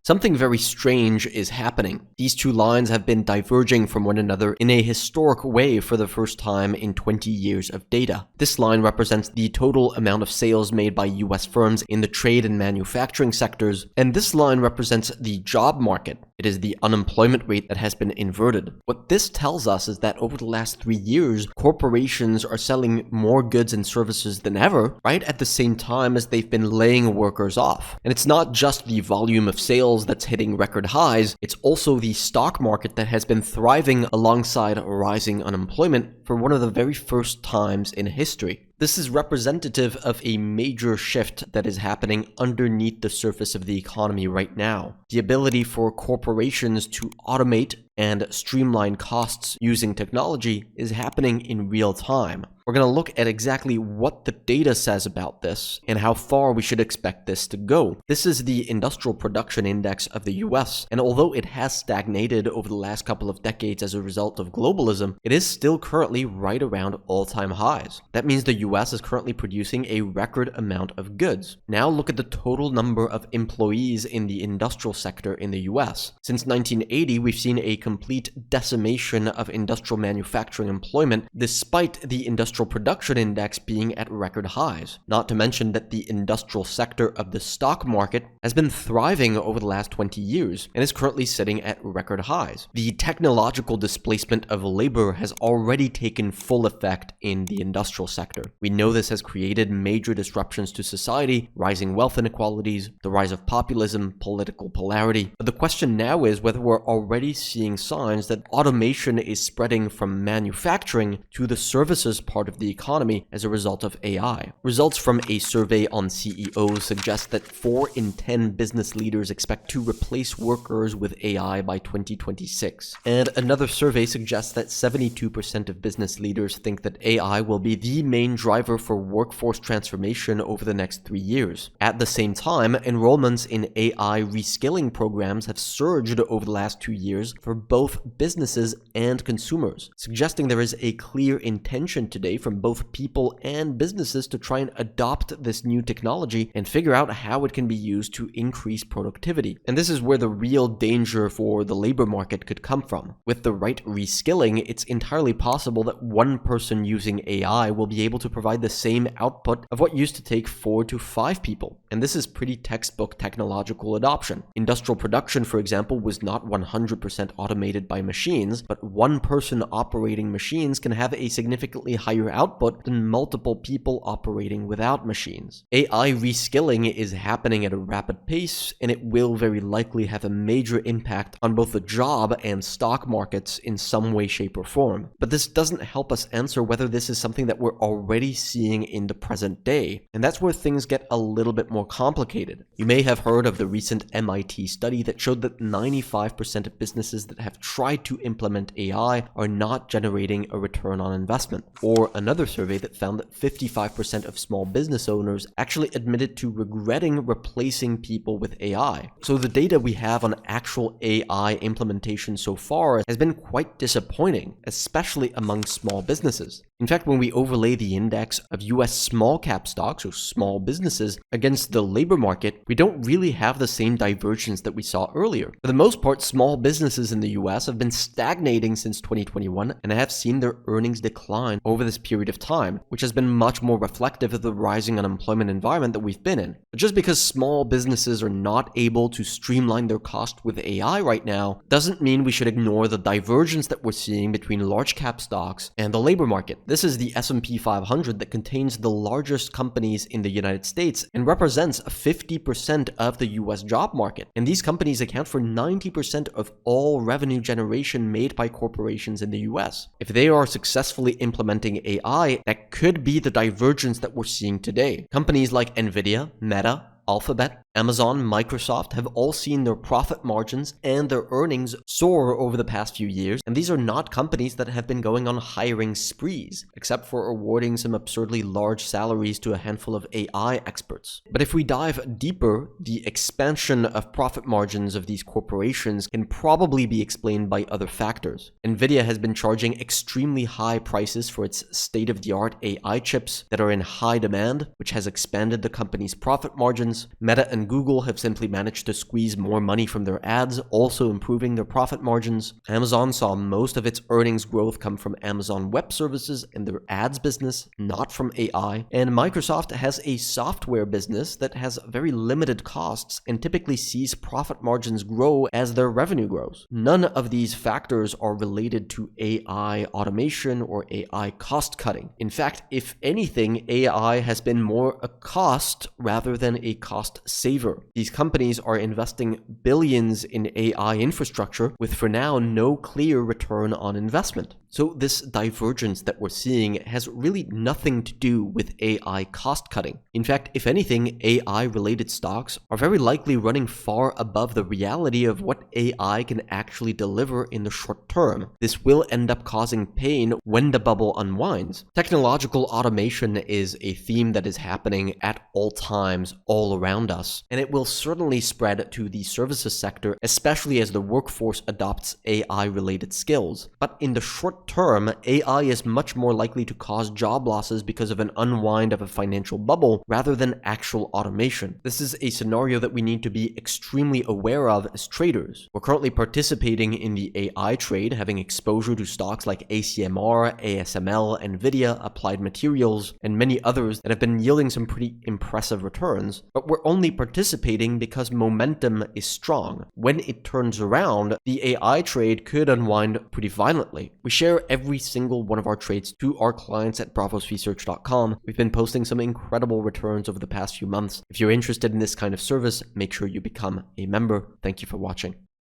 Something very strange is happening. These two lines have been diverging from one another in a historic way for the first time in 20 years of data. This line represents the total amount of sales made by US firms in the trade and manufacturing sectors, and this line represents the job market. It is the unemployment rate that has been inverted. What this tells us is that over the last 3 years, corporations are selling more goods and services than ever, right at the same time as they've been laying workers off. And it's not just the volume of sales that's hitting record highs, it's also the stock market that has been thriving alongside rising unemployment for one of the very first times in history. This is representative of a major shift that is happening underneath the surface of the economy right now. The ability for corporations to automate and streamline costs using technology is happening in real time. We're going to look at exactly what the data says about this and how far we should expect this to go. This is the Industrial Production Index of the US, and although it has stagnated over the last couple of decades as a result of globalism, it is still currently right around all-time highs. That means the US is currently producing a record amount of goods. Now look at the total number of employees in the industrial sector in the US. Since 1980, we've seen a complete decimation of industrial manufacturing employment despite the Industrial Production Index being at record highs. Not to mention that the industrial sector of the stock market has been thriving over the last 20 years and is currently sitting at record highs. The technological displacement of labor has already taken full effect in the industrial sector. We know this has created major disruptions to society, rising wealth inequalities, the rise of populism, political polarity. But the question now is whether we're already seeing signs that automation is spreading from manufacturing to the services part of the economy as a result of AI. Results from a survey on CEOs suggest that 4 in 10 business leaders expect to replace workers with AI by 2026. And another survey suggests that 72% of business leaders think that AI will be the main driver for workforce transformation over the next 3 years. At the same time, enrollments in AI reskilling programs have surged over the last 2 years for both businesses and consumers, suggesting there is a clear intention today from both people and businesses to try and adopt this new technology and figure out how it can be used to increase productivity. And this is where the real danger for the labor market could come from. With the right reskilling, it's entirely possible that one person using AI will be able to provide the same output of what used to take 4 to 5 people. And this is pretty textbook technological adoption. Industrial production, for example, was not 100% automated by machines, but one person operating machines can have a significantly higher output than multiple people operating without machines. AI reskilling is happening at a rapid pace, and it will very likely have a major impact on both the job and stock markets in some way, shape, or form. But this doesn't help us answer whether this is something that we're already seeing in the present day, and that's where things get a little bit more complicated. You may have heard of the recent MIT study that showed that 95% of businesses that have tried to implement AI are not generating a return on investment, or another survey that found that 55% of small business owners actually admitted to regretting replacing people with AI. So the data we have on actual AI implementation so far has been quite disappointing, especially among small businesses. In fact, when we overlay the index of US small cap stocks, or small businesses, against the labor market, we don't really have the same divergence that we saw earlier. For the most part, small businesses in the US have been stagnating since 2021 and have seen their earnings decline over this period of time, which has been much more reflective of the rising unemployment environment that we've been in. But just because small businesses are not able to streamline their cost with AI right now doesn't mean we should ignore the divergence that we're seeing between large cap stocks and the labor market. This is the S&P 500 that contains the largest companies in the United States and represents 50% of the US job market. And these companies account for 90% of all revenue generation made by corporations in the US. If they are successfully implementing AI, that could be the divergence that we're seeing today. Companies like Nvidia, Meta, Alphabet, Amazon, Microsoft have all seen their profit margins and their earnings soar over the past few years, and these are not companies that have been going on hiring sprees, except for awarding some absurdly large salaries to a handful of AI experts. But if we dive deeper, the expansion of profit margins of these corporations can probably be explained by other factors. Nvidia has been charging extremely high prices for its state-of-the-art AI chips that are in high demand, which has expanded the company's profit margins. Meta and and Google have simply managed to squeeze more money from their ads, also improving their profit margins. Amazon saw most of its earnings growth come from Amazon Web Services and their ads business, not from AI. And Microsoft has a software business that has very limited costs and typically sees profit margins grow as their revenue grows. None of these factors are related to AI automation or AI cost cutting. In fact, if anything, AI has been more a cost rather than a cost saver. These companies are investing billions in AI infrastructure with for now no clear return on investment. So this divergence that we're seeing has really nothing to do with AI cost cutting. In fact, if anything, AI related stocks are very likely running far above the reality of what AI can actually deliver in the short term. This will end up causing pain when the bubble unwinds. Technological automation is a theme that is happening at all times all around us, and it will certainly spread to the services sector, especially as the workforce adopts AI related skills. But in the short term, AI is much more likely to cause job losses because of an unwind of a financial bubble rather than actual automation. This is a scenario that we need to be extremely aware of as traders. We're currently participating in the AI trade, having exposure to stocks like ACMR, ASML, Nvidia, Applied Materials, and many others that have been yielding some pretty impressive returns. But we're only participating because momentum is strong. When it turns around, the AI trade could unwind pretty violently. We share every single one of our trades to our clients at bravosresearch.com. We've been posting some incredible returns over the past few months. If you're interested in this kind of service, make sure you become a member. Thank you for watching.